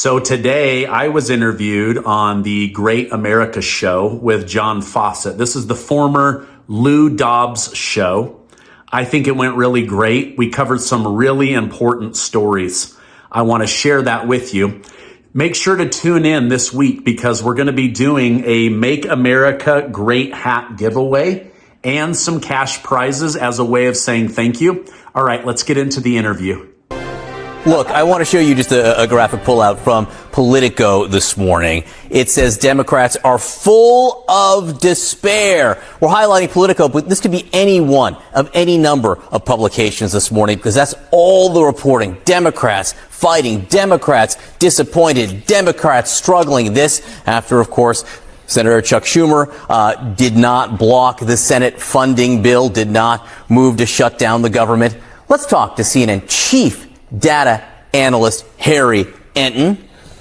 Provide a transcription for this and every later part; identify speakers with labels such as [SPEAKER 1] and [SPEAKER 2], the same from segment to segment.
[SPEAKER 1] So today I was interviewed on the Great America Show with John Fawcett. This is the former Lou Dobbs show. I think it went really great. We covered some really important stories. I want to share that with you. Make sure to tune in this week because we're going to be doing a Make America Great hat giveaway and some cash prizes as a way of saying thank you. All right, let's get into the interview.
[SPEAKER 2] Look, I want to show you just a graphic pullout from Politico this morning. It says Democrats are full of despair. We're highlighting Politico, but this could be any one of any number of publications this morning because that's all the reporting. Democrats fighting, Democrats disappointed, Democrats struggling. This after, of course, Senator Chuck Schumer did not block the Senate funding bill, did not move to shut down the government. Let's talk to CNN chief data analyst Harry Enton.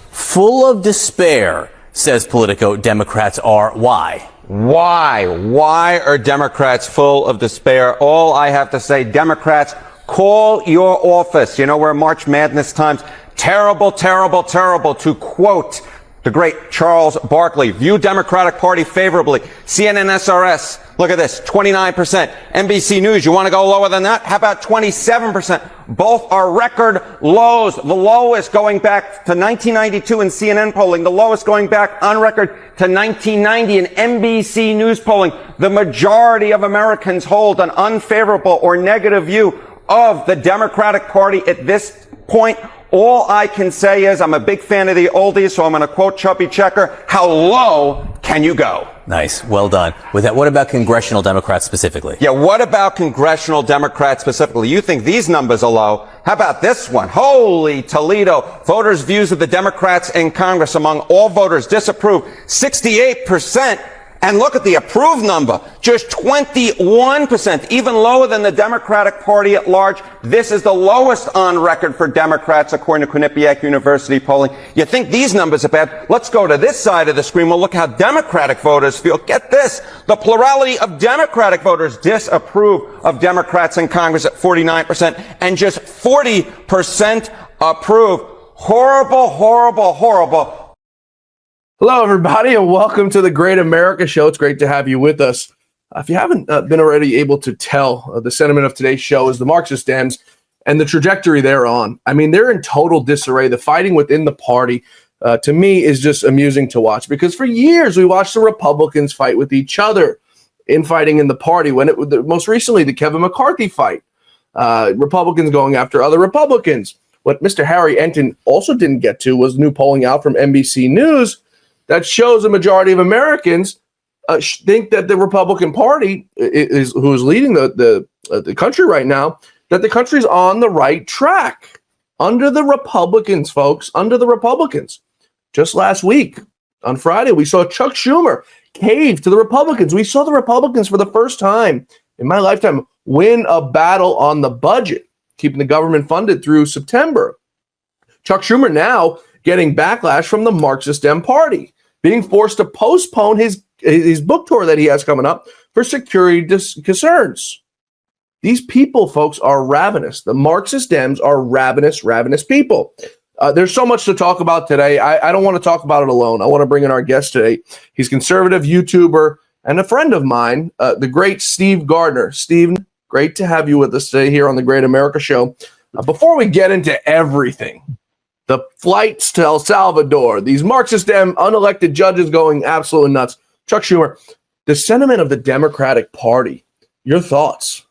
[SPEAKER 2] Full of despair, says Politico, Democrats are. Why?
[SPEAKER 3] Why are Democrats full of despair? All I have to say, Democrats, call your office. You know, we're March Madness times. Terrible, terrible, terrible. To quote the great Charles Barkley, view Democratic Party favorably. CNN SRS, look at this, 29%. NBC News, you want to go lower than that? How about 27%? Both are record lows. The lowest going back to 1992 in CNN polling, the lowest going back on record to 1990 in NBC News polling. The majority of Americans hold an unfavorable or negative view of the Democratic Party at this point. All I can say is I'm a big fan of the oldies, so I'm going to quote Chubby Checker. How low can you go?
[SPEAKER 2] Nice. Well done. With that, what about congressional Democrats specifically?
[SPEAKER 3] Yeah, what about congressional Democrats specifically? You think these numbers are low? How about this one? Holy Toledo. Voters' views of the Democrats in Congress among all voters disapprove 68%. And look at the approved number, just 21%, even lower than the Democratic Party at large. This is the lowest on record for Democrats, according to Quinnipiac University polling. You think these numbers are bad? Let's go to this side of the screen. We'll look how Democratic voters feel. Get this. The plurality of Democratic voters disapprove of Democrats in Congress at 49%, and just 40% approve. Horrible, horrible, horrible.
[SPEAKER 4] Hello, everybody, and welcome to the Great America Show. It's great to have you with us. If you haven't been already able to tell, the sentiment of today's show is the Marxist Dems and the trajectory they're on. I mean, they're in total disarray. The fighting within the party, to me, is just amusing to watch because for years we watched the Republicans fight with each other infighting in the party. When most recently, the Kevin McCarthy fight, Republicans going after other Republicans. What Mr. Harry Enton also didn't get to was new polling out from NBC News that shows a majority of Americans think that the Republican Party is who is leading the country right now, that the country's on the right track under the Republicans, folks, under the Republicans. Just last week, on Friday, we saw Chuck Schumer cave to the Republicans. We saw the Republicans for the first time in my lifetime win a battle on the budget, keeping the government funded through September. Chuck Schumer now getting backlash from the Marxist Dem Party, being forced to postpone his book tour that he has coming up for security concerns. These people, folks, are ravenous. The Marxist Dems are ravenous people. There's so much to talk about today. I don't want to talk about it alone. I want to bring in our guest today. He's conservative YouTuber and a friend of mine, the great Steve Gardner. Steve, great to have you with us today here on the Great America Show. Before we get into everything, the flights to El Salvador, these Marxist Dem unelected judges going absolutely nuts. Chuck Schumer, the sentiment of the Democratic Party, your thoughts?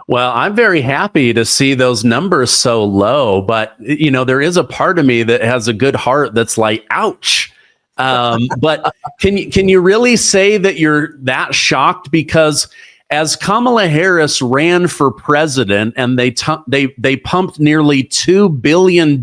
[SPEAKER 1] Well, I'm very happy to see those numbers so low, but you know, there is a part of me that has a good heart that's like, ouch. But can you really say that you're that shocked? Because as Kamala Harris ran for president and they pumped nearly $2 billion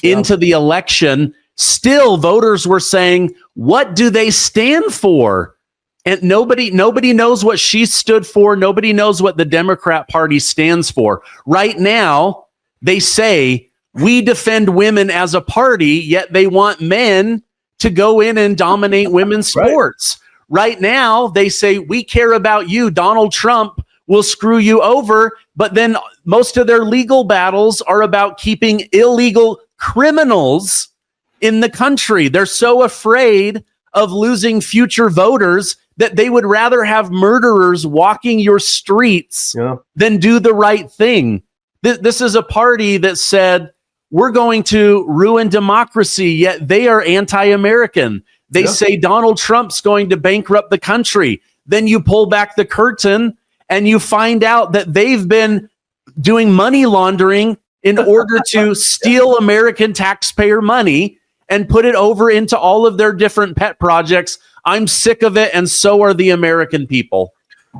[SPEAKER 1] into the election, still voters were saying, what do they stand for? And nobody knows what she stood for. Nobody knows what the Democrat Party stands for. Right now, they say we defend women as a party, yet they want men to go in and dominate women's sports. Right now, they say, we care about you. Donald Trump will screw you over. But then most of their legal battles are about keeping illegal criminals in the country. They're so afraid of losing future voters that they would rather have murderers walking your streets than do the right thing. This is a party that said, we're going to ruin democracy, yet they are anti-American. They say Donald Trump's going to bankrupt the country. Then you pull back the curtain and you find out that they've been doing money laundering in order to steal American taxpayer money and put it over into all of their different pet projects. I'm sick of it, and so are the American people.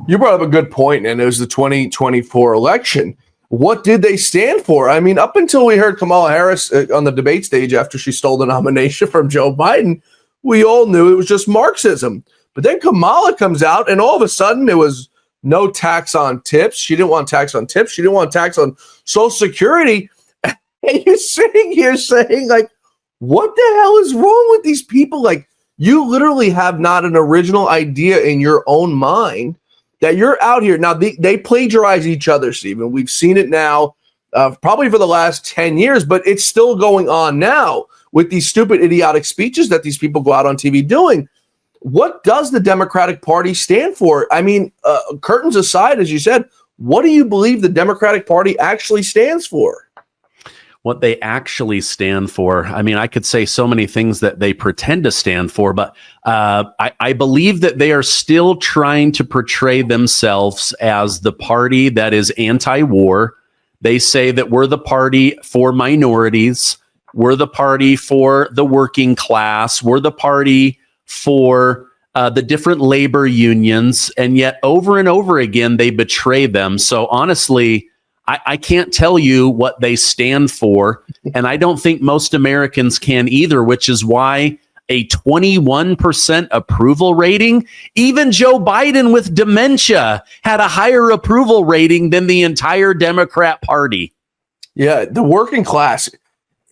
[SPEAKER 4] You brought up a good point, and it was the 2024 election. What did they stand for? I mean, up until we heard Kamala Harris on the debate stage after she stole the nomination from Joe Biden, we all knew it was just Marxism. But then Kamala comes out, and all of a sudden it was no tax on tips. She didn't want tax on tips. She didn't want tax on Social Security. And you're sitting here saying, like, what the hell is wrong with these people? Like, you literally have not an original idea in your own mind that you're out here. Now, they plagiarize each other, Stephen. We've seen it now probably for the last 10 years, but it's still going on now with these stupid, idiotic speeches that these people go out on TV doing. What does the Democratic Party stand for? I mean, curtains aside, as you said, what do you believe the Democratic Party actually stands for?
[SPEAKER 1] What they actually stand for. I mean, I could say so many things that they pretend to stand for, but I believe that they are still trying to portray themselves as the party that is anti-war. They say that we're the party for minorities. We're the party for the working class. We're the party for the different labor unions. And yet over and over again, they betray them. So honestly, I can't tell you what they stand for, and I don't think most Americans can either, which is why a 21% approval rating, even Joe Biden with dementia had a higher approval rating than the entire Democrat Party.
[SPEAKER 4] Yeah, the working class,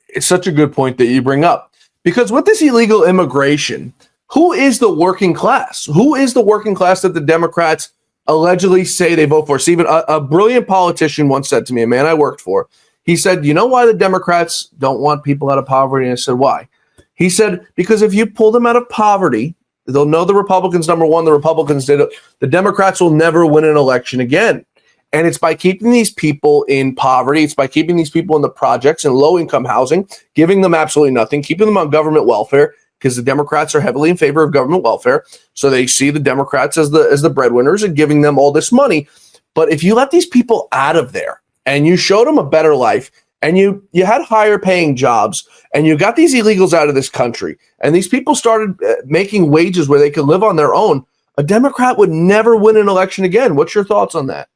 [SPEAKER 4] it's such a good point that you bring up, because with this illegal immigration, who is the working class? Who is the working class that the Democrats allegedly say they vote for? Stephen, a brilliant politician once said to me, a man I worked for, he said, you know why the Democrats don't want people out of poverty? And I said, why? He said, because if you pull them out of poverty, they'll know the Republicans, number one, the Republicans did it. The Democrats will never win an election again. And it's by keeping these people in poverty. It's by keeping these people in the projects and low-income housing, giving them absolutely nothing, keeping them on government welfare, because the Democrats are heavily in favor of government welfare. So they see the Democrats as the breadwinners and giving them all this money. But if you let these people out of there and you showed them a better life and you had higher paying jobs and you got these illegals out of this country and these people started making wages where they could live on their own, a Democrat would never win an election again. What's your thoughts on that?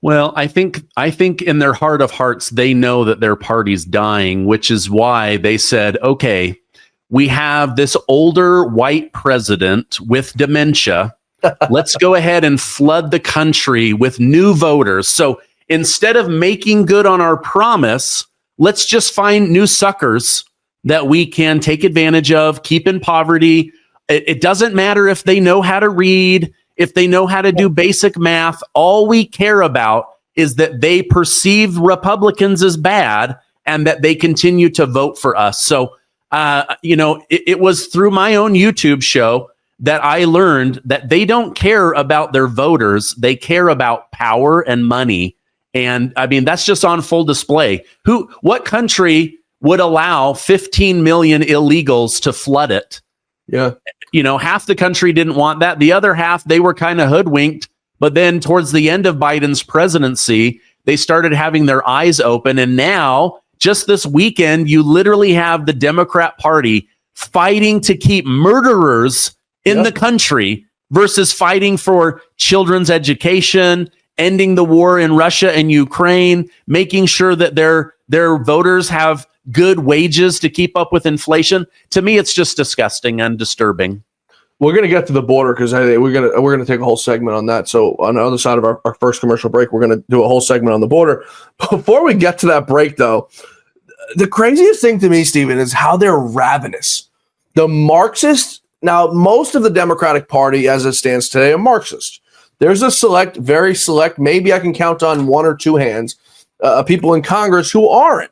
[SPEAKER 1] Well, I think in their heart of hearts, they know that their party's dying, which is why they said, okay, we have this older white president with dementia. Let's go ahead and flood the country with new voters. So instead of making good on our promise, let's just find new suckers that we can take advantage of, keep in poverty. It doesn't matter if they know how to read, if they know how to do basic math. All we care about is that they perceive Republicans as bad and that they continue to vote for us. So it was through my own YouTube show that I learned that they don't care about their voters. They care about power and money. And I mean, that's just on full display. What country would allow 15 million illegals to flood it?
[SPEAKER 4] Yeah.
[SPEAKER 1] Half the country didn't want that. The other half, they were kind of hoodwinked. But then towards the end of Biden's presidency, they started having their eyes open. And now, just this weekend, you literally have the Democrat Party fighting to keep murderers in the country versus fighting for children's education, ending the war in Russia and Ukraine, making sure that their voters have good wages to keep up with inflation. To me, it's just disgusting and disturbing.
[SPEAKER 4] We're going to get to the border because we're going to take a whole segment on that. So on the other side of our first commercial break, we're going to do a whole segment on the border. Before we get to that break, though, the craziest thing to me, Stephen, is how they're ravenous. The Marxists, now most of the Democratic Party as it stands today are Marxist. There's a very select, maybe I can count on one or two hands, people in Congress who aren't.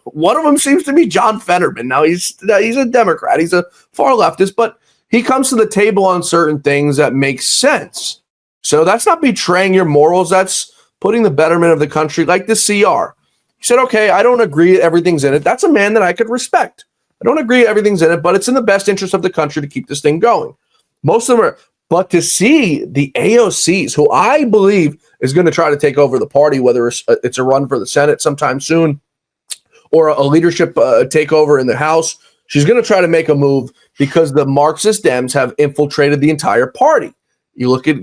[SPEAKER 4] One of them seems to be John Fetterman. Now he's a Democrat. He's a far leftist, but he comes to the table on certain things that make sense. So that's not betraying your morals. That's putting the betterment of the country, like the CR. He said, okay, I don't agree everything's in it. That's a man that I could respect. I don't agree everything's in it, but it's in the best interest of the country to keep this thing going. Most of them are. But to see the AOCs, who I believe is going to try to take over the party, whether it's a run for the Senate sometime soon or a leadership takeover in the House, she's going to try to make a move because the Marxist Dems have infiltrated the entire party. You look at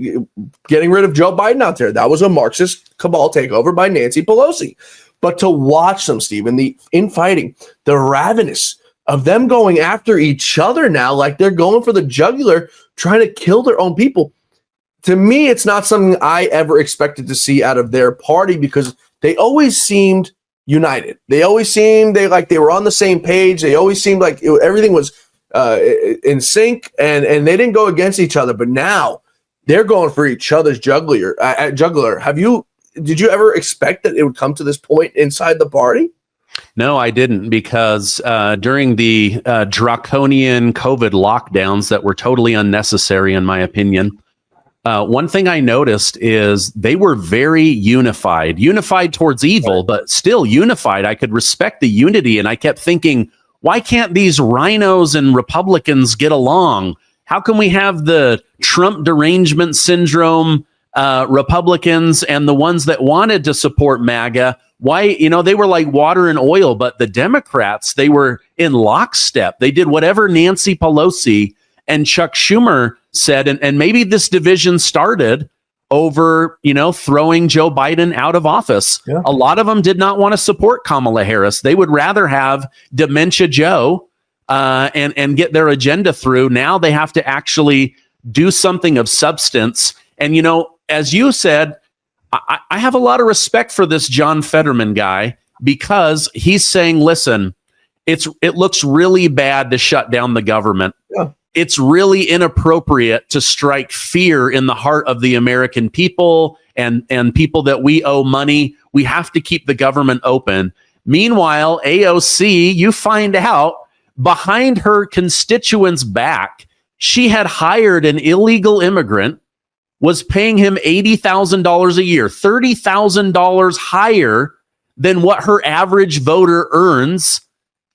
[SPEAKER 4] getting rid of Joe Biden out there. That was a Marxist cabal takeover by Nancy Pelosi. But to watch them, Stephen, the infighting, the ravenous of them going after each other now, like they're going for the jugular, trying to kill their own people. To me, it's not something I ever expected to see out of their party because they always seemed united. They always seemed they were on the same page. They always seemed like everything was in sync, and they didn't go against each other. But now they're going for each other's jugular. Did you ever expect that it would come to this point inside the party?
[SPEAKER 1] No, I didn't, because during the draconian COVID lockdowns that were totally unnecessary, in my opinion, one thing I noticed is they were very unified towards evil, but still unified. I could respect the unity. And I kept thinking, why can't these rhinos and Republicans get along? How can we have the Trump derangement syndrome Republicans and the ones that wanted to support MAGA? Why, they were like water and oil, but the Democrats, they were in lockstep. They did whatever Nancy Pelosi and Chuck Schumer said. And maybe this division started over, throwing Joe Biden out of office. Yeah. A lot of them did not want to support Kamala Harris. They would rather have Dementia Joe and get their agenda through. Now they have to actually do something of substance. And, as you said, I have a lot of respect for this John Fetterman guy because he's saying, listen, it looks really bad to shut down the government. Yeah. It's really inappropriate to strike fear in the heart of the American people and people that we owe money. We have to keep the government open. Meanwhile, AOC, you find out behind her constituents' back, she had hired an illegal immigrant, was paying him $80,000 a year, $30,000 higher than what her average voter earns.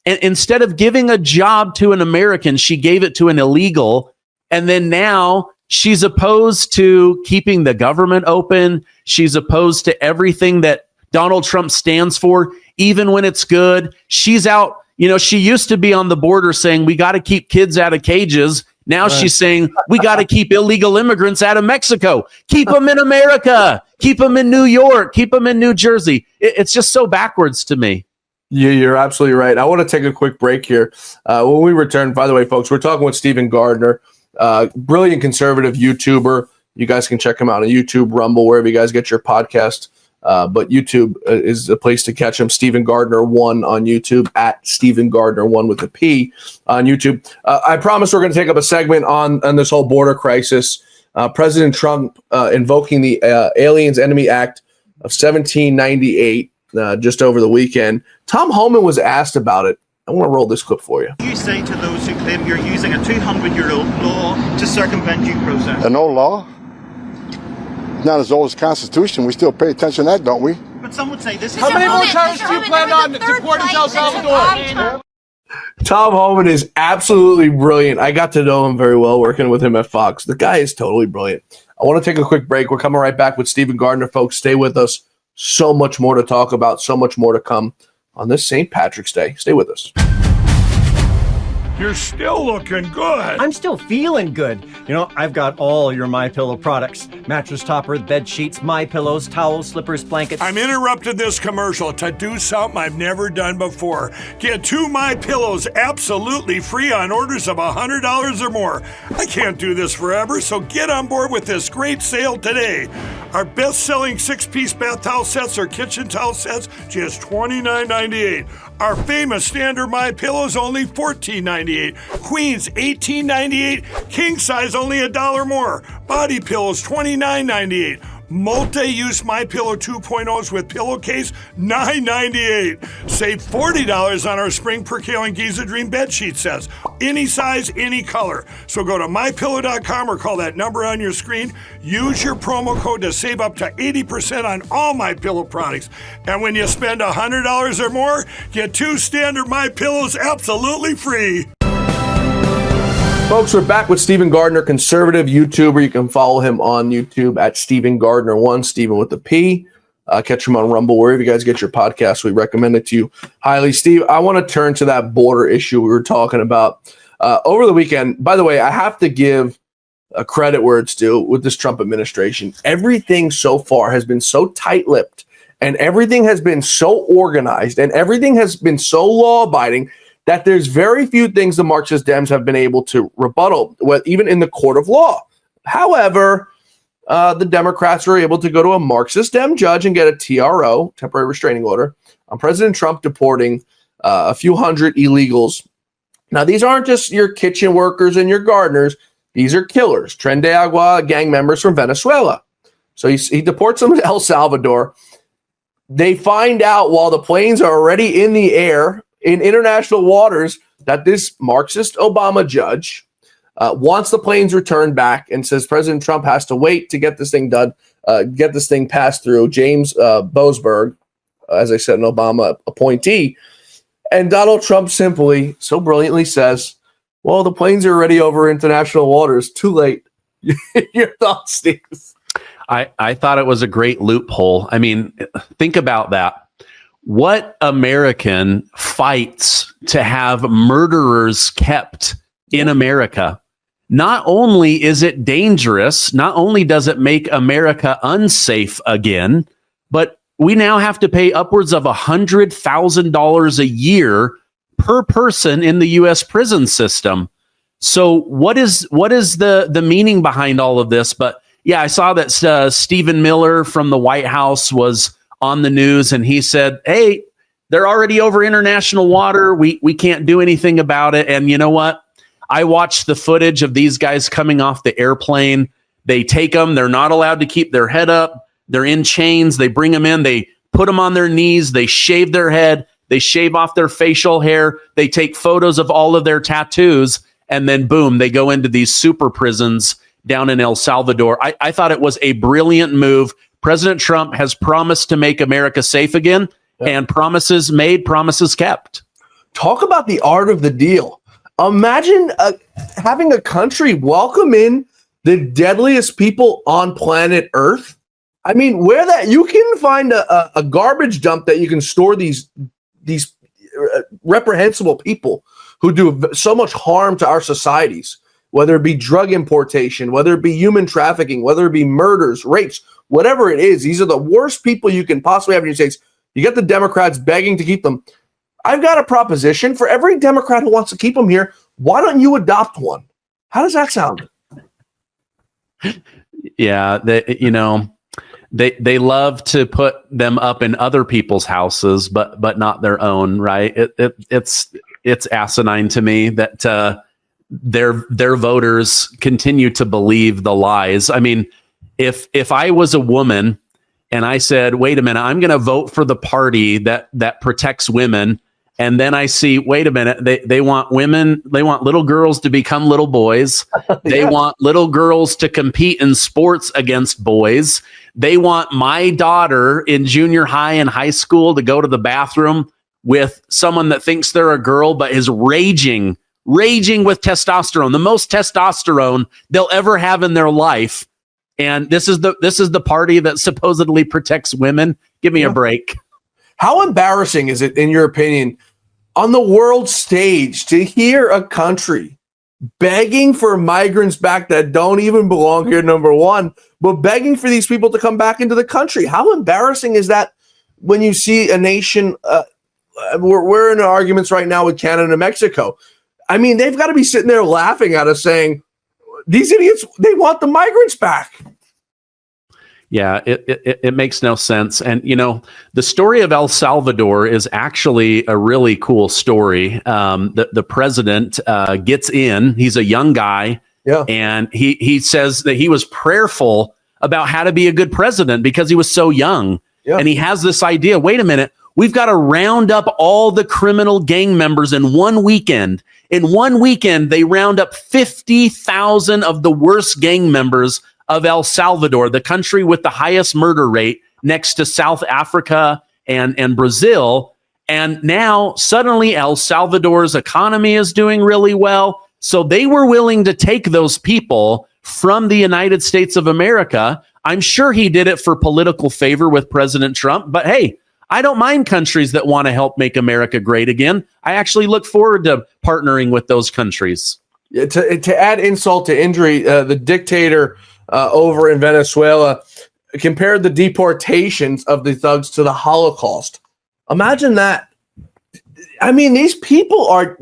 [SPEAKER 1] And instead of giving a job to an American, she gave it to an illegal. And then now she's opposed to keeping the government open. She's opposed to everything that Donald Trump stands for, even when it's good. She's out. She used to be on the border saying, we got to keep kids out of cages. Now she's saying we got to keep illegal immigrants out of Mexico. Keep them in America. Keep them in New York. Keep them in New Jersey. It's just so backwards to me.
[SPEAKER 4] Yeah, you're absolutely right. I want to take a quick break here. When we return, by the way, folks, we're talking with Stephen Gardner, brilliant conservative YouTuber. You guys can check him out on YouTube, Rumble, wherever you guys get your podcast. But YouTube is a place to catch him. Stephen Gardner 1 on YouTube, at Stephen Gardner 1 with a P on YouTube. I promise we're going to take up a segment on this whole border crisis. President Trump invoking the Aliens Enemy Act of 1798 just over the weekend. Tom Homan was asked about it. I want to roll this clip for you.
[SPEAKER 5] You say to those who claim you're using a 200-year-old law to circumvent due process?
[SPEAKER 6] An old law? Not as old as the Constitution. We still pay attention to that, don't we?
[SPEAKER 5] But some would say this is...
[SPEAKER 7] How many more terrorists do you plan on deporting to El Salvador?
[SPEAKER 4] Tom Homan is absolutely brilliant. I got to know him very well working with him at Fox. The guy is totally brilliant. I want to take a quick break. We're coming right back with Stephen Gardner, folks. Stay with us. So much more to talk about. So much more to come on this St. Patrick's Day. Stay with us.
[SPEAKER 8] You're still looking good.
[SPEAKER 7] I'm still feeling good. I've got all your MyPillow products. Mattress topper, bed sheets, MyPillows, towels, slippers, blankets.
[SPEAKER 8] I'm interrupting this commercial to do something I've never done before. Get 2 MyPillows absolutely free on orders of $100 or more. I can't do this forever, so get on board with this great sale today. Our best-selling 6-piece bath towel sets or kitchen towel sets, just $29.98. Our famous standard MyPillows, only $14.98. Queens, $18.98. King size, only $1 more. Body pillows, $29.98. Multi-use MyPillow 2.0s with pillowcase, $9.98. Save $40 on our spring percale and Giza Dream bed sheet sets. Any size, any color. So go to MyPillow.com or call that number on your screen. Use your promo code to save up to 80% on all MyPillow products. And when you spend $100 or more, get 2 standard MyPillows absolutely free.
[SPEAKER 4] Folks, we're back with Stephen Gardner, conservative YouTuber. You can follow him on YouTube at Stephen Gardner1, Stephen with a P. Catch him on Rumble, wherever you guys get your podcasts. We recommend it to you highly. Steve, I want to turn to that border issue we were talking about over the weekend. By the way, I have to give credit where it's due with this Trump administration. Everything so far has been so tight-lipped, and everything has been so organized, and everything has been so law-abiding that there's very few things the Marxist Dems have been able to rebuttal, even in the court of law. However, the Democrats were able to go to a Marxist Dem judge and get a TRO, temporary restraining order, on President Trump deporting a few hundred illegals. Now, these aren't just your kitchen workers and your gardeners. These are killers, Tren de Agua gang members from Venezuela. So he deports them to El Salvador. They find out while the planes are already in the air in international waters that this Marxist Obama judge wants the planes returned back and says President Trump has to wait to get this thing done, get this thing passed through. James Boesberg, as I said, an Obama appointee. And Donald Trump simply, so brilliantly says, well, the planes are already over international waters. Too late. Your thoughts, Steve?
[SPEAKER 1] I thought it was a great loophole. I mean, think about that. What American fights to have murderers kept in America? Not only is it dangerous, not only does it make America unsafe again, but we now have to pay upwards of $100,000 a year per person in the U.S. prison system. So what is the meaning behind all of this? But yeah, I saw that Stephen Miller from the White House was on the news, and he said, hey, they're already over international water. We can't do anything about it. And you know what? I watched the footage of these guys coming off the airplane. They take them. They're not allowed to keep their head up. They're in chains. They bring them in. They put them on their knees. They shave their head. They shave off their facial hair. They take photos of all of their tattoos. And then, boom, they go into these super prisons down in El Salvador. I thought it was a brilliant move. President Trump has promised to make America safe again, and promises made, promises kept.
[SPEAKER 4] Talk about the art of the deal. Imagine having a country welcome in the deadliest people on planet Earth. I mean, where that you can find a garbage dump that you can store these reprehensible people who do so much harm to our societies, whether it be drug importation, whether it be human trafficking, whether it be murders, rapes, whatever it is. These are the worst people you can possibly have in your states. You get the Democrats begging to keep them. I've got a proposition for every Democrat who wants to keep them here. Why don't you adopt one? How does that sound?
[SPEAKER 1] Yeah, they love to put them up in other people's houses, but not their own, right? It's asinine to me that their voters continue to believe the lies. I mean, if I was a woman and I said, wait a minute, I'm going to vote for the party that protects women, and then I see, wait a minute, they want women, they want little girls to become little boys. They want little girls to compete in sports against boys. They want my daughter in junior high and high school to go to the bathroom with someone that thinks they're a girl but is raging with testosterone, the most testosterone they'll ever have in their life. And this is the party that supposedly protects women. Give me a break.
[SPEAKER 4] How embarrassing is it, in your opinion, on the world stage to hear a country begging for migrants back that don't even belong here, number one, but begging for these people to come back into the country? How embarrassing is that when you see a nation, we're in arguments right now with Canada and Mexico. I mean, they've got to be sitting there laughing at us saying, these idiots, they want the migrants back.
[SPEAKER 1] Yeah, it makes no sense. And, the story of El Salvador is actually a really cool story. The president gets in. He's a young guy. Yeah. And he says that he was prayerful about how to be a good president because he was so young. Yeah. And he has this idea, wait a minute, we've got to round up all the criminal gang members in one weekend. In one weekend, they round up 50,000 of the worst gang members of El Salvador, the country with the highest murder rate next to South Africa and Brazil. And now suddenly El Salvador's economy is doing really well. So they were willing to take those people from the United States of America. I'm sure he did it for political favor with President Trump. But hey, I don't mind countries that want to help make America great again. I actually look forward to partnering with those countries.
[SPEAKER 4] Yeah, to add insult to injury, the dictator over in Venezuela compared the deportations of the thugs to the Holocaust. Imagine that. I mean, these people are...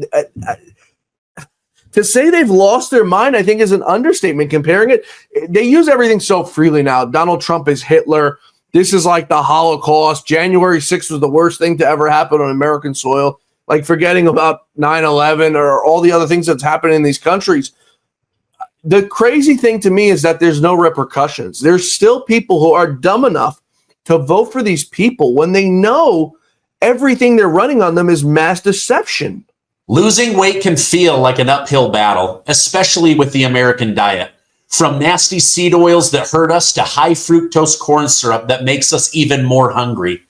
[SPEAKER 4] to say they've lost their mind, I think, is an understatement. Comparing it, they use everything so freely now. Donald Trump is Hitler. This is like the Holocaust. January 6th was the worst thing to ever happen on American soil. Like forgetting about 9/11 or all the other things that's happening in these countries. The crazy thing to me is that there's no repercussions. There's still people who are dumb enough to vote for these people when they know everything they're running on them is mass deception.
[SPEAKER 1] Losing weight can feel like an uphill battle, especially with the American diet. From nasty seed oils that hurt us to high fructose corn syrup that makes us even more hungry.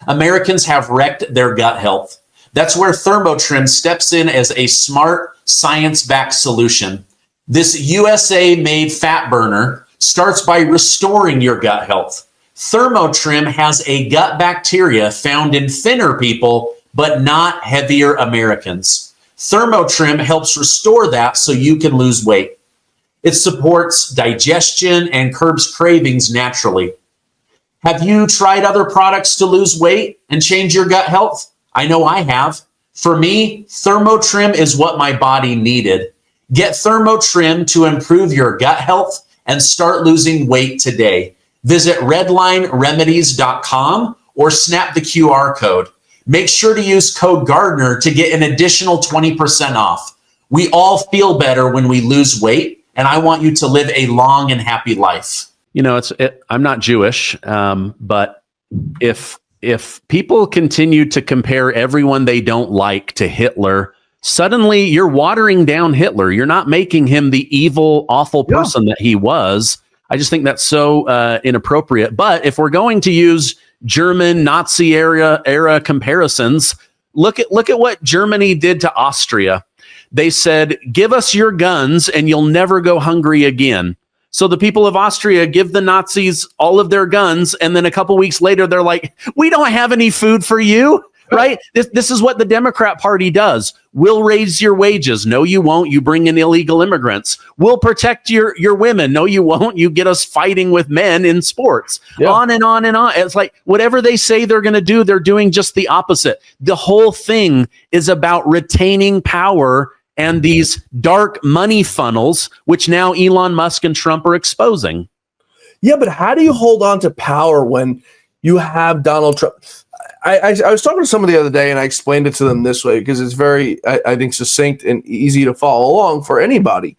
[SPEAKER 1] Americans have wrecked their gut health. That's where Thermotrim steps in as a smart, science-backed solution. This USA-made fat burner starts by restoring your gut health. Thermotrim has a gut bacteria found in thinner people but not heavier Americans. Thermotrim helps restore that so you can lose weight. It supports digestion and curbs cravings naturally. Have you tried other products to lose weight and change your gut health? I know I have. For me, Thermotrim is what my body needed. Get Thermotrim to improve your gut health and start losing weight today. Visit redlineremedies.com or snap the QR code. Make sure to use code Gardner to get an additional 20% off. We all feel better when we lose weight, and I want you to live a long and happy life. You know, I'm not Jewish, but if people continue to compare everyone they don't like to Hitler, suddenly you're watering down Hitler. You're not making him the evil, awful person that he was. I just think that's so inappropriate. But if we're going to use German Nazi era comparisons, look at what Germany did to Austria. They said, give us your guns and you'll never go hungry again. So the people of Austria give the Nazis all of their guns, and then a couple weeks later they're like, we don't have any food for you. Right? This is what the Democrat Party does. We'll raise your wages. No, you won't. You bring in illegal immigrants. We'll protect your women. No, you won't. You get us fighting with men in sports. Yeah. On and on and on. It's like whatever they say they're going to do, they're doing just the opposite. The whole thing is about retaining power and these dark money funnels, which now Elon Musk and Trump are exposing.
[SPEAKER 4] Yeah, but how do you hold on to power when you have Donald Trump? I was talking to someone the other day, and I explained it to them this way because it's very, I think, succinct and easy to follow along for anybody.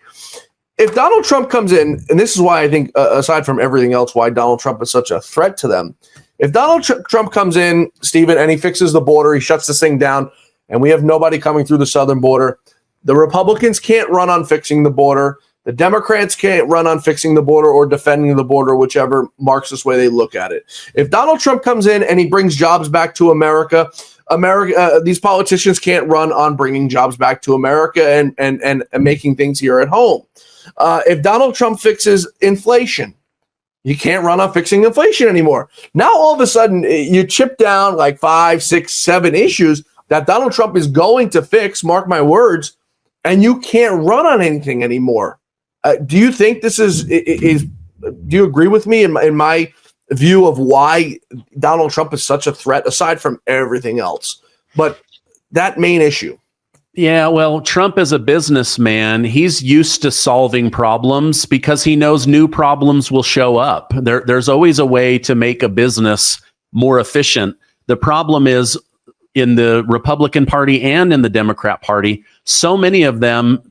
[SPEAKER 4] If Donald Trump comes in, and this is why I think, aside from everything else, why Donald Trump is such a threat to them. If Donald Trump comes in, Stephen, and he fixes the border, he shuts this thing down, and we have nobody coming through the southern border, the Republicans can't run on fixing the border. The Democrats can't run on fixing the border or defending the border, whichever Marxist way they look at it. If Donald Trump comes in and he brings jobs back to America, these politicians can't run on bringing jobs back to America and making things here at home. If Donald Trump fixes inflation, you can't run on fixing inflation anymore. Now, all of a sudden, you chip down like 5, 6, 7 issues that Donald Trump is going to fix, mark my words, and you can't run on anything anymore. Do you think this is do you agree with me in my view of why Donald Trump is such a threat, aside from everything else, but that main issue?
[SPEAKER 1] Yeah, well, Trump is a businessman. He's used to solving problems because he knows new problems will show up. There's always a way to make a business more efficient. The problem is in the Republican Party and in the Democrat Party, so many of them,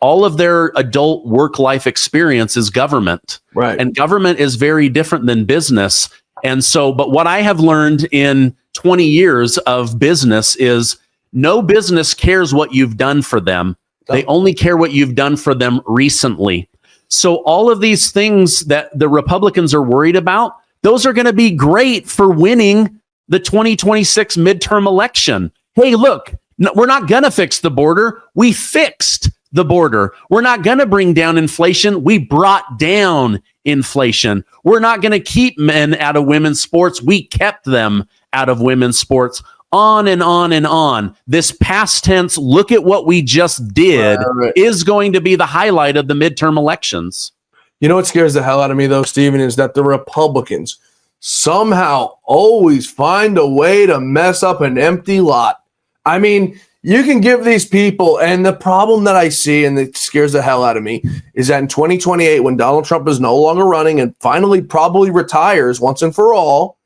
[SPEAKER 1] all of their adult work life experience is government.
[SPEAKER 4] Right.
[SPEAKER 1] And government is very different than business. And so, but what I have learned in 20 years of business is no business cares what you've done for them. They only care what you've done for them recently. So all of these things that the Republicans are worried about, those are going to be great for winning the 2026 midterm election. Hey, look, we're not going to fix the border. We fixed the border. We're not going to bring down inflation. We brought down inflation. We're not going to keep men out of women's sports. We kept them out of women's sports. On and on and on. This past tense, look at what we just did, is going to be the highlight of the midterm elections.
[SPEAKER 4] You know what scares the hell out of me, though, Stephen, is that the Republicans somehow always find a way to mess up an empty lot. I mean, you can give these people, and the problem that I see, and it scares the hell out of me, is that in 2028, when Donald Trump is no longer running and finally probably retires once and for all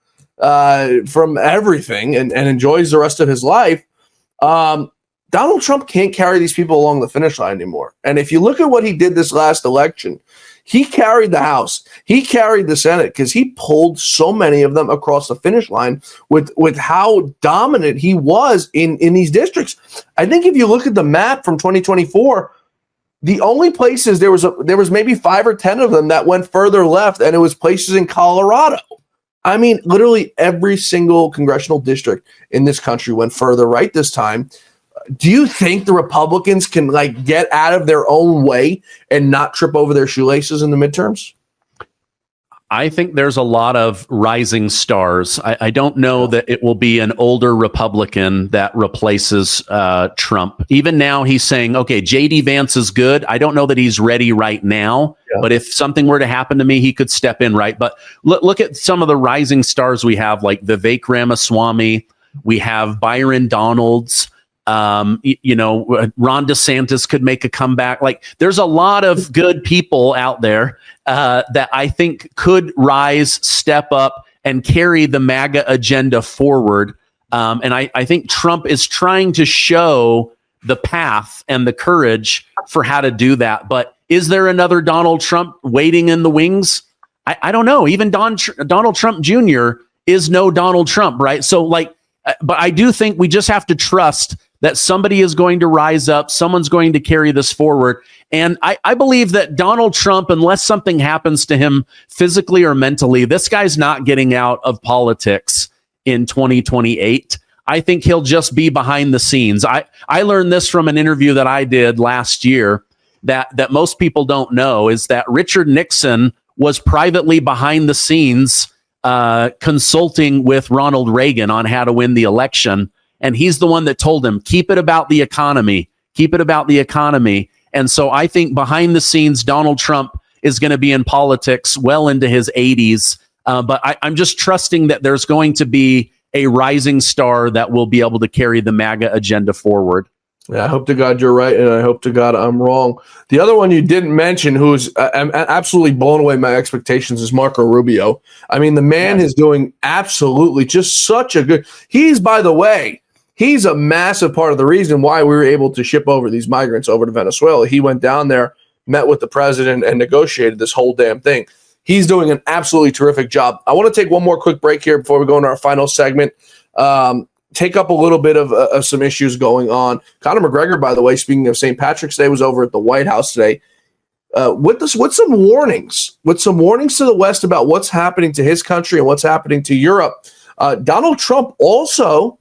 [SPEAKER 4] from everything and enjoys the rest of his life, Donald Trump can't carry these people along the finish line anymore. And if you look at what he did this last election, he carried the House, he carried the Senate, because he pulled so many of them across the finish line with how dominant he was in these districts. I think if you look at the map from 2024, the only places there was maybe 5 or 10 of them that went further left, and it was places in Colorado. I mean, literally every single congressional district in this country went further right this time. Do you think the Republicans can get out of their own way and not trip over their shoelaces in the midterms?
[SPEAKER 1] I think there's a lot of rising stars. I don't know that it will be an older Republican that replaces Trump. Even now he's saying, okay, J.D. Vance is good. I don't know that he's ready right now, but if something were to happen to me, he could step in, right? But look at some of the rising stars we have, like Vivek Ramaswamy. We have Byron Donalds. Ron DeSantis could make a comeback. There's a lot of good people out there that I think could rise, step up, and carry the MAGA agenda forward. And I think Trump is trying to show the path and the courage for how to do that. But is there another Donald Trump waiting in the wings? I don't know. Even Donald Trump Jr. is no Donald Trump, right? So but I do think we just have to trust that somebody is going to rise up. Someone's going to carry this forward. And I believe that Donald Trump, unless something happens to him physically or mentally, this guy's not getting out of politics in 2028. I think he'll just be behind the scenes. I learned this from an interview that I did last year that most people don't know, is that Richard Nixon was privately behind the scenes consulting with Ronald Reagan on how to win the election. And he's the one that told him, keep it about the economy, keep it about the economy. And so I think behind the scenes, Donald Trump is going to be in politics well into his 80s. But I'm just trusting that there's going to be a rising star that will be able to carry the MAGA agenda forward.
[SPEAKER 4] Yeah, I hope to God you're right, and I hope to God I'm wrong. The other one you didn't mention, who's absolutely blown away my expectations, is Marco Rubio. I mean, the man is doing absolutely just such a good. By the way, he's a massive part of the reason why we were able to ship over these migrants over to Venezuela. He went down there, met with the president, and negotiated this whole damn thing. He's doing an absolutely terrific job. I want to take one more quick break here before we go into our final segment. Take up a little bit of some issues going on. Conor McGregor, by the way, speaking of St. Patrick's Day, was over at the White House today with some warnings to the West about what's happening to his country and what's happening to Europe. Donald Trump also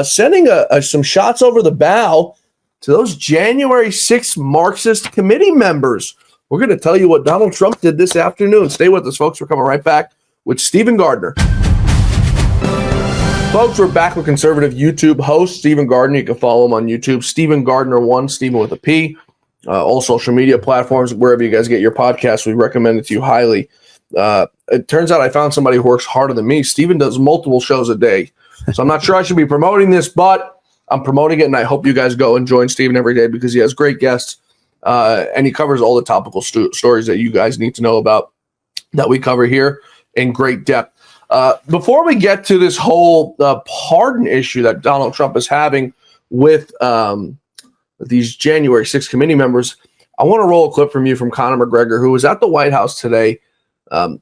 [SPEAKER 4] sending some shots over the bow to those January 6th Marxist committee members. We're going to tell you what Donald Trump did this afternoon. Stay with us, folks. We're coming right back with Stephen Gardner. Folks, we're back with conservative YouTube host Stephen Gardner. You can follow him on YouTube, Stephen Gardner1, Stephen with a P. All social media platforms, wherever you guys get your podcasts, we recommend it to you highly. It turns out I found somebody who works harder than me. Stephen does multiple shows a day. So I'm not sure I should be promoting this, but I'm promoting it, and I hope you guys go and join Stephen every day because he has great guests, and he covers all the topical stories that you guys need to know about that we cover here in great depth. Before we get to this whole pardon issue that Donald Trump is having with these January 6 committee members. I want to roll a clip from you from Conor McGregor, who was at the White House today, a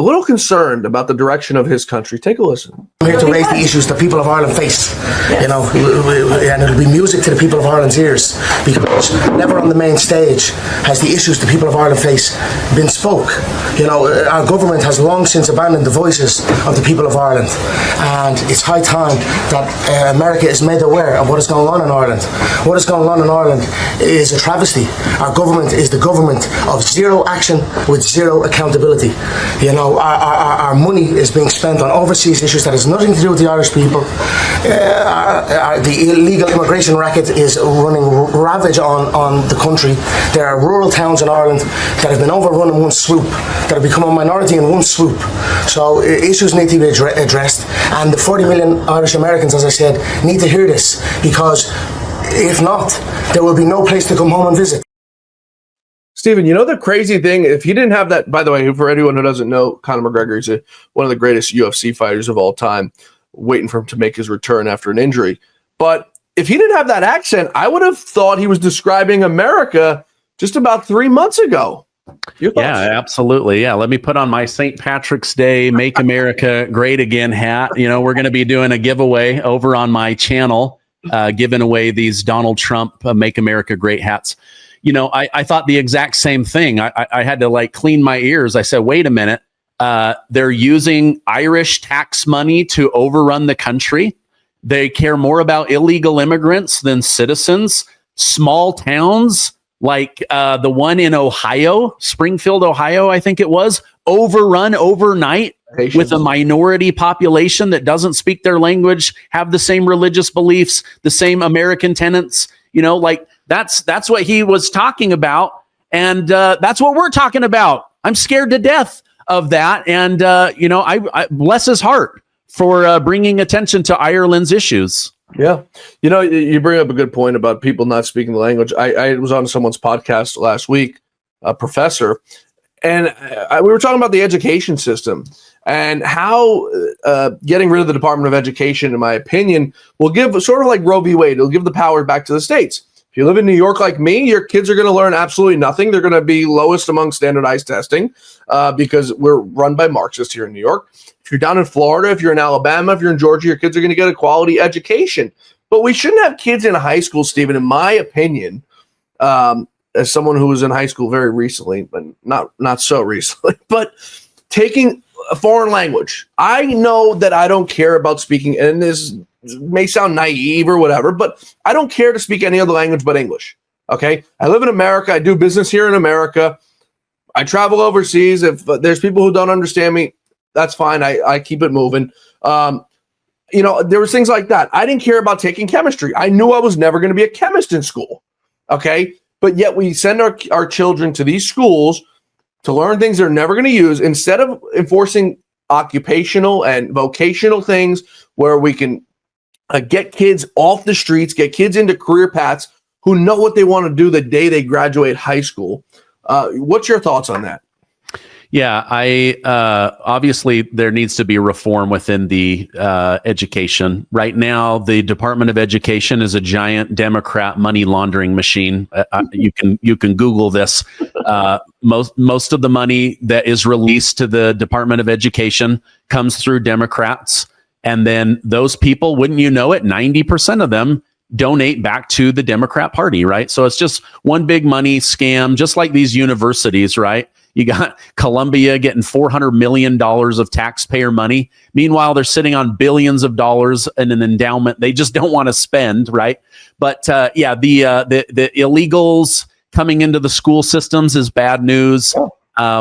[SPEAKER 4] little concerned about the direction of his country. Take a listen.
[SPEAKER 9] I'm here to raise the issues the people of Ireland face, and it'll be music to the people of Ireland's ears, because never on the main stage has the issues the people of Ireland face been spoke. Our government has long since abandoned the voices of the people of Ireland, and it's high time that America is made aware of what is going on in Ireland. What is going on in Ireland is a travesty. Our government is the government of zero action with zero accountability. Our money is being spent on overseas issues that has nothing to do with the Irish people. The illegal immigration racket is running ravage on the country. There are rural towns in Ireland that have been overrun in one swoop, that have become a minority in one swoop. So issues need to be addressed, and the 40 million Irish Americans, as I said, need to hear this, because if not, there will be no place to come home and visit.
[SPEAKER 4] Stephen, the crazy thing, if he didn't have that, by the way, for anyone who doesn't know, Conor McGregor is one of the greatest UFC fighters of all time, waiting for him to make his return after an injury. But if he didn't have that accent, I would have thought he was describing America just about 3 months ago.
[SPEAKER 1] Yeah, absolutely. Yeah, let me put on my St. Patrick's Day Make America Great Again hat. We're going to be doing a giveaway over on my channel, giving away these Donald Trump Make America Great hats. I thought the exact same thing. I had to clean my ears. I said, wait a minute. They're using Irish tax money to overrun the country. They care more about illegal immigrants than citizens. Small towns like the one in Ohio, Springfield, Ohio, I think it was, overrun overnight with a minority population that doesn't speak their language, have the same religious beliefs, the same American tenets, That's what he was talking about, and that's what we're talking about. I'm scared to death of that, and I bless his heart for bringing attention to Ireland's issues.
[SPEAKER 4] Yeah, you bring up a good point about people not speaking the language. I was on someone's podcast last week, a professor, and we were talking about the education system and how getting rid of the Department of Education, in my opinion, will give, sort of like Roe v. Wade, it'll give the power back to the states. If you live in New York like me, your kids are going to learn absolutely nothing. They're going to be lowest among standardized testing because we're run by Marxists here in New York. If you're down in Florida, if you're in Alabama, if you're in Georgia, your kids are going to get a quality education. But we shouldn't have kids in high school, Stephen, in my opinion, as someone who was in high school very recently, but not so recently, but taking a foreign language. I know that I don't care about speaking, and this may sound naive or whatever, but I don't care to speak any other language but English. Okay. I live in America. I do business here in America. I travel overseas. If there's people who don't understand me, that's fine. I keep it moving. There was things like that. I didn't care about taking chemistry. I knew I was never going to be a chemist in school. Okay. But yet we send our children to these schools to learn things they're never going to use, instead of enforcing occupational and vocational things where we can get kids off the streets, get kids into career paths who know what they want to do the day they graduate high school. What's your thoughts on that?
[SPEAKER 1] Yeah, obviously there needs to be reform within the education. Right now, the Department of Education is a giant Democrat money laundering machine. You can Google this. Most of the money that is released to the Department of Education comes through Democrats. And then those people, wouldn't you know it, 90% of them donate back to the Democrat Party, right? So it's just one big money scam, just like these universities, right? You got Columbia getting $400 million of taxpayer money. Meanwhile, they're sitting on billions of dollars in an endowment they just don't want to spend, right? But the illegals coming into the school systems is bad news.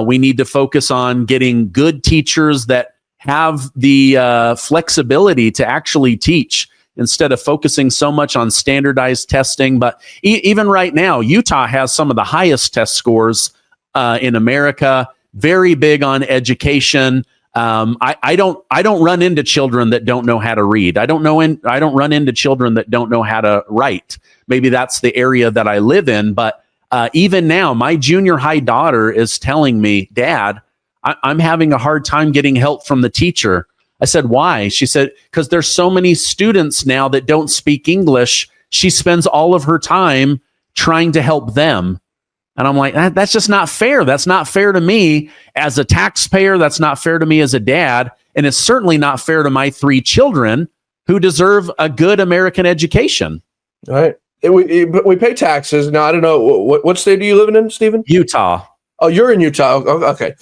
[SPEAKER 1] We need to focus on getting good teachers that have the flexibility to actually teach, instead of focusing so much on standardized testing. But even right now, Utah has some of the highest test scores in America, very big on education. I don't run into children that don't know how to read. I don't run into children that don't know how to write. Maybe that's the area that I live in. But even now, my junior high daughter is telling me, Dad, I'm having a hard time getting help from the teacher. I said, why? She said, because there's so many students now that don't speak English she spends all of her time trying to help them. And I'm like, that's just not fair. That's not fair to me as a taxpayer. That's not fair to me as a dad. And it's certainly not fair to my 3 children who deserve a good American education.
[SPEAKER 4] All right. We pay taxes. Now, I don't know. What state are you living in, Stephen?
[SPEAKER 1] Utah.
[SPEAKER 4] Oh, you're in Utah. Okay.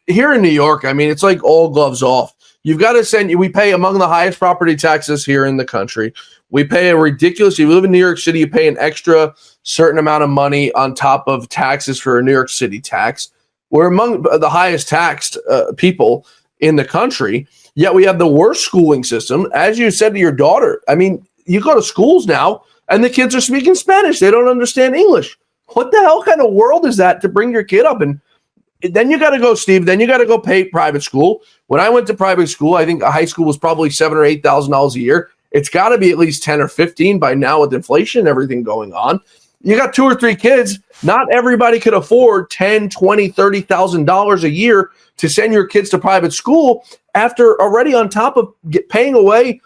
[SPEAKER 4] Here in New York, I mean, it's like all gloves off. You've got to we pay among the highest property taxes here in the country. We pay a ridiculous, if you live in New York City, you pay an extra certain amount of money on top of taxes for a New York City tax. We're among the highest taxed people in the country, yet we have the worst schooling system. As you said to your daughter, I mean, you go to schools now and the kids are speaking Spanish. They don't understand English. What the hell kind of world is that to bring your kid up? And then you got to go, Steve, then you got to go pay private school. When I went to private school, I think a high school was probably $7,000 or $8,000 a year. It's got to be at least 10 or 15 by now with inflation and everything going on. You got 2 or 3 kids. Not everybody could afford $10,000, $20,000, $30,000 a year to send your kids to private school after already on top of paying away,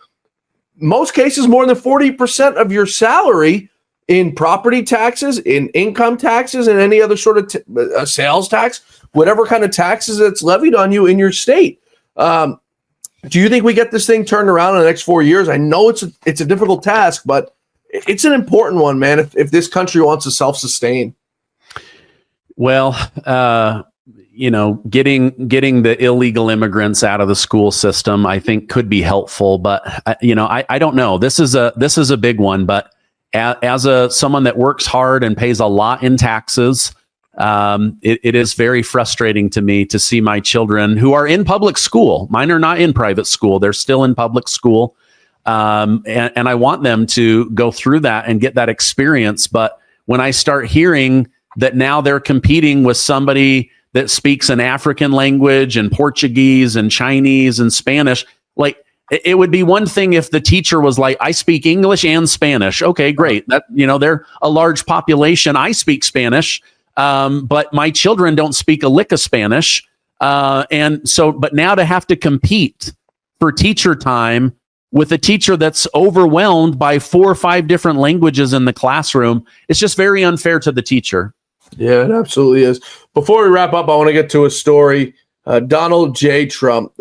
[SPEAKER 4] most cases, more than 40% of your salary in property taxes, in income taxes, and any other sort of sales tax, whatever kind of taxes that's levied on you in your state. Do you think we get this thing turned around in the next 4 years? I know it's a difficult task, but it's an important one, man, if this country wants to self-sustain.
[SPEAKER 1] Well, getting the illegal immigrants out of the school system, I think could be helpful, but I don't know. This is a big one, but as someone that works hard and pays a lot in taxes, it is very frustrating to me to see my children who are in public school. Mine are not in private school. They're still in public school. And I want them to go through that and get that experience. But when I start hearing that now they're competing with somebody that speaks an African language and Portuguese and Chinese and Spanish, like it would be one thing if the teacher was like, I speak English and Spanish. Okay, great. That, they're a large population. I speak Spanish. But my children don't speak a lick of Spanish. But now to have to compete for teacher time with a teacher that's overwhelmed by 4 or 5 different languages in the classroom, it's just very unfair to the teacher.
[SPEAKER 4] Yeah, it absolutely is. Before we wrap up, I want to get to a story. Donald J. Trump,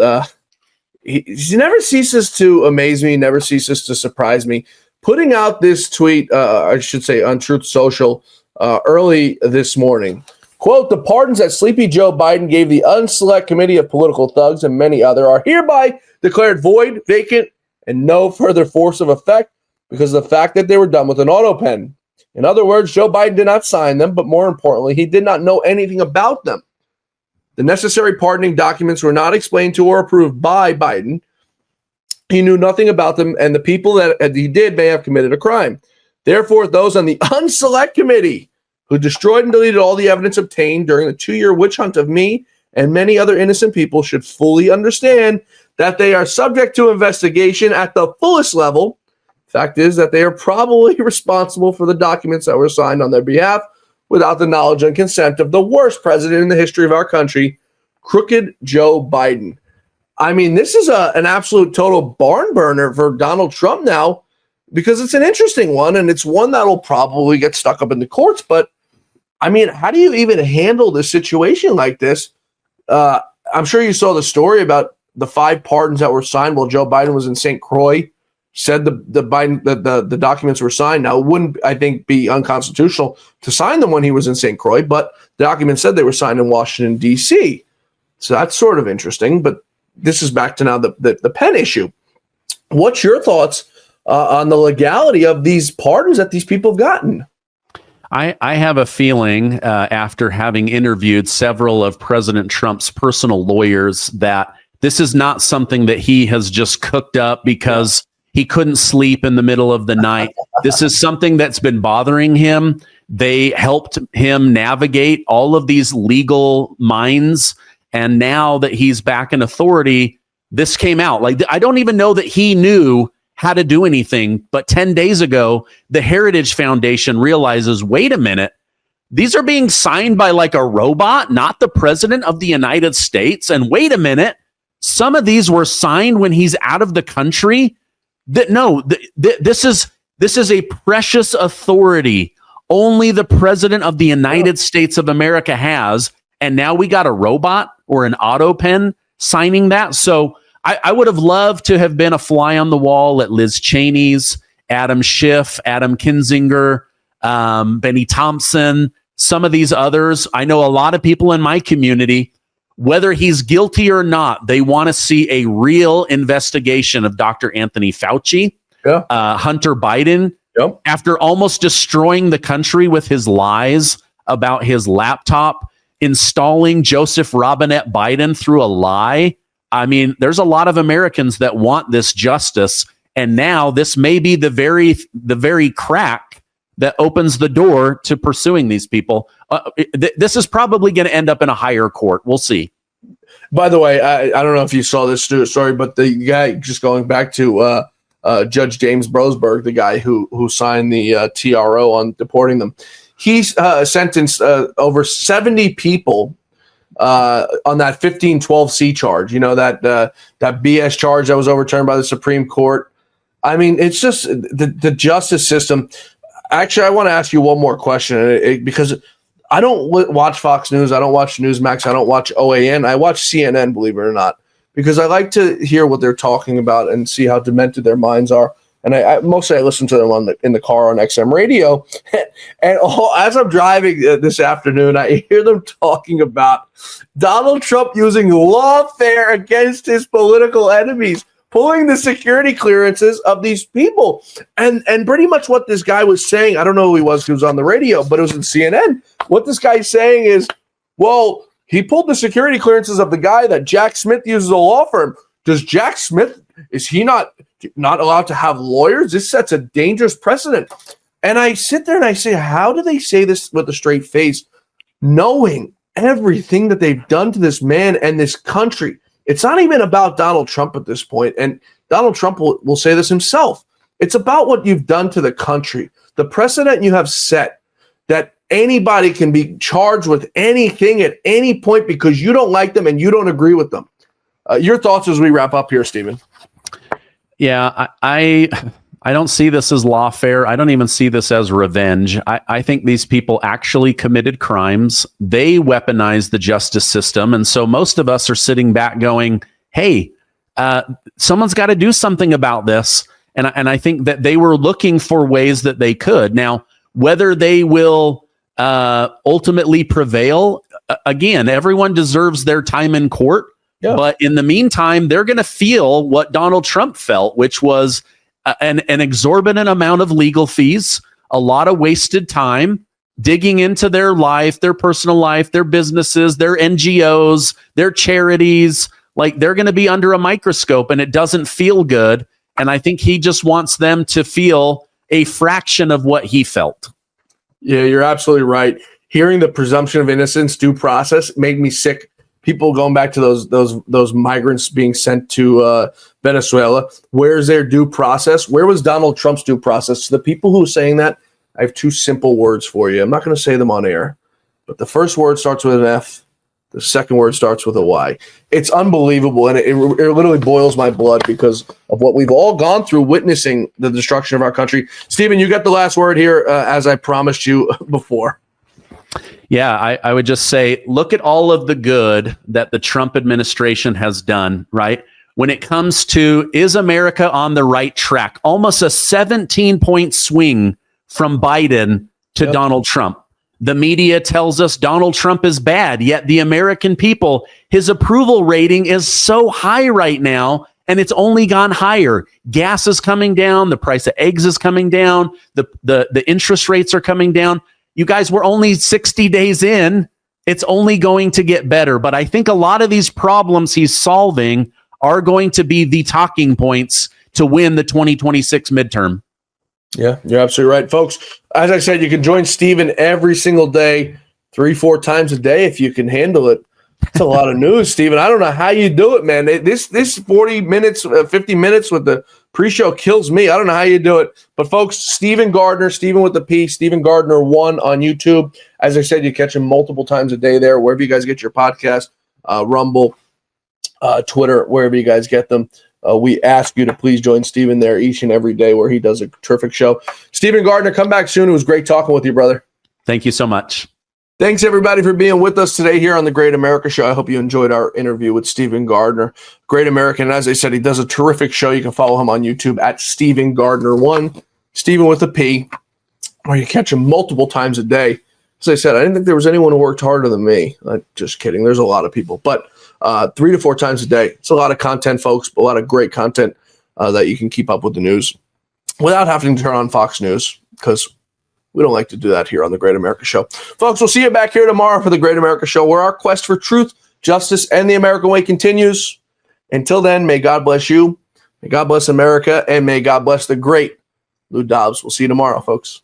[SPEAKER 4] he never ceases to amaze me, never ceases to surprise me. Putting out this tweet, I should say on Truth Social, early this morning. Quote, the pardons that Sleepy Joe Biden gave the unselect committee of political thugs and many other are hereby declared void, vacant, and no further force of effect because of the fact that they were done with an auto pen. In other words, Joe Biden did not sign them, but more importantly, he did not know anything about them. The necessary pardoning documents were not explained to or approved by Biden. He knew nothing about them, and the people that he did may have committed a crime. Therefore, those on the unselect committee who destroyed and deleted all the evidence obtained during the 2-year witch hunt of me and many other innocent people should fully understand that they are subject to investigation at the fullest level. Fact is that they are probably responsible for the documents that were signed on their behalf without the knowledge and consent of the worst president in the history of our country, crooked Joe Biden. I mean, this is an absolute total barn burner for Donald Trump now, because it's an interesting one, and it's one that'll probably get stuck up in the courts. But, I mean, how do you even handle this situation like this? I'm sure you saw the story about the 5 pardons that were signed while Joe Biden was in St. Croix, said the documents were signed. Now, it wouldn't, I think, be unconstitutional to sign them when he was in St. Croix, but the document said they were signed in Washington, D.C. So that's sort of interesting. But this is back to now the pen issue. What's your thoughts on the legality of these pardons that these people have gotten?
[SPEAKER 1] I have a feeling, after having interviewed several of President Trump's personal lawyers, that this is not something that he has just cooked up because he couldn't sleep in the middle of the night. This is something that's been bothering him. They helped him navigate all of these legal mines. And now that he's back in authority, this came out. Like, I don't even know that he knew how to do anything. But 10 days ago, the Heritage Foundation realizes, wait a minute, these are being signed by like a robot, not the president of the United States. And wait a minute, some of these were signed when he's out of the country. This is This is a precious authority only the president of the United States of America has. And now we got a robot or an auto pen signing that. So I would have loved to have been a fly on the wall at Liz Cheney's, Adam Schiff, Adam Kinzinger, Benny Thompson, some of these others. I know a lot of people in my community, whether he's guilty or not, they want to see a real investigation of Dr. Anthony Fauci, Hunter Biden, after almost destroying the country with his lies about his laptop, installing Joseph Robinette Biden through a lie. I mean, there's a lot of Americans that want this justice, and now this may be the very crack that opens the door to pursuing these people. This is probably going to end up in a higher court. We'll see.
[SPEAKER 4] By the way, I don't know if you saw this story, but the guy, just going back to Judge James Brosberg, the guy who signed the TRO on deporting them, he's sentenced over 70 people on that 1512C charge, that BS charge that was overturned by the Supreme Court. I mean, it's just the justice system. Actually, I want to ask you one more question because I don't watch Fox News. I don't watch Newsmax. I don't watch OAN. I watch CNN, believe it or not, because I like to hear what they're talking about and see how demented their minds are. And I mostly listen to them in the car on XM radio. And as I'm driving this afternoon, I hear them talking about Donald Trump using lawfare against his political enemies, pulling the security clearances of these people. And pretty much what this guy was saying, I don't know who he was on the radio, but it was in CNN. What this guy's saying is, well, he pulled the security clearances of the guy that Jack Smith uses a law firm. Does Jack Smith, is he not allowed to have lawyers? This sets a dangerous precedent. And I sit there and I say, how do they say this with a straight face, knowing everything that they've done to this man and this country? It's not even about Donald Trump at this point. And Donald Trump will say this himself. It's about what you've done to the country, the precedent you have set that anybody can be charged with anything at any point because you don't like them and you don't agree with them. Your thoughts as we wrap up here, Stephen?
[SPEAKER 1] Yeah, I don't see this as lawfare. I don't even see this as revenge. I think these people actually committed crimes. They weaponized the justice system. And so most of us are sitting back going, hey, someone's got to do something about this. And I think that they were looking for ways that they could. Now, whether they will ultimately prevail, again, everyone deserves their time in court. Yeah. But in the meantime, they're going to feel what Donald Trump felt, which was an exorbitant amount of legal fees, a lot of wasted time digging into their life, their personal life, their businesses, their NGOs, their charities. Like, they're going to be under a microscope and it doesn't feel good. And I think he just wants them to feel a fraction of what he felt.
[SPEAKER 4] Yeah, you're absolutely right. Hearing the presumption of innocence due process made me sick. People going back to those migrants being sent to Venezuela. Where's their due process? Where was Donald Trump's due process? To the people who are saying that, I have two simple words for you. I'm not going to say them on air, but the first word starts with an F. The second word starts with a Y. It's unbelievable, and it literally boils my blood because of what we've all gone through witnessing the destruction of our country. Stephen, you got the last word here, as I promised you before.
[SPEAKER 1] Yeah, I would just say, look at all of the good that the Trump administration has done, right? When it comes to, is America on the right track? Almost a 17-point swing from Biden to Donald Trump. The media tells us Donald Trump is bad, yet the American people, his approval rating is so high right now, and it's only gone higher. Gas is coming down. The price of eggs is coming down. The interest rates are coming down. You guys, we're only 60 days in. It's only going to get better. But I think a lot of these problems he's solving are going to be the talking points to win the 2026 midterm.
[SPEAKER 4] Yeah, you're absolutely right, folks. As I said, you can join Stephen every single day, 3-4 times a day if you can handle it. It's a lot of news, Stephen. I don't know how you do it, man. This 40 minutes, 50 minutes with the pre-show kills me. I don't know how you do it. But, folks, Stephen Gardner, Stephen with the P, Stephen Gardner 1 on YouTube. As I said, you catch him multiple times a day there, wherever you guys get your podcast, Rumble, Twitter, wherever you guys get them. we ask you to please join Stephen there each and every day where he does a terrific show. Stephen Gardner, come back soon. It was great talking with you, brother.
[SPEAKER 1] Thank you so much.
[SPEAKER 4] Thanks, everybody, for being with us today here on the Great America Show. I hope you enjoyed our interview with Stephen Gardner, Great American. As I said, he does a terrific show. You can follow him on YouTube at Stephen Gardner1, Stephen with a P, or you catch him multiple times a day. As I said, I didn't think there was anyone who worked harder than me. Just kidding. There's a lot of people, but 3 to 4 times a day. It's a lot of content, folks, a lot of great content that you can keep up with the news without having to turn on Fox News, because we don't like to do that here on the Great America Show. Folks, we'll see you back here tomorrow for the Great America Show, where our quest for truth, justice, and the American way continues. Until then, may God bless you, may God bless America, and may God bless the great Lou Dobbs. We'll see you tomorrow, folks.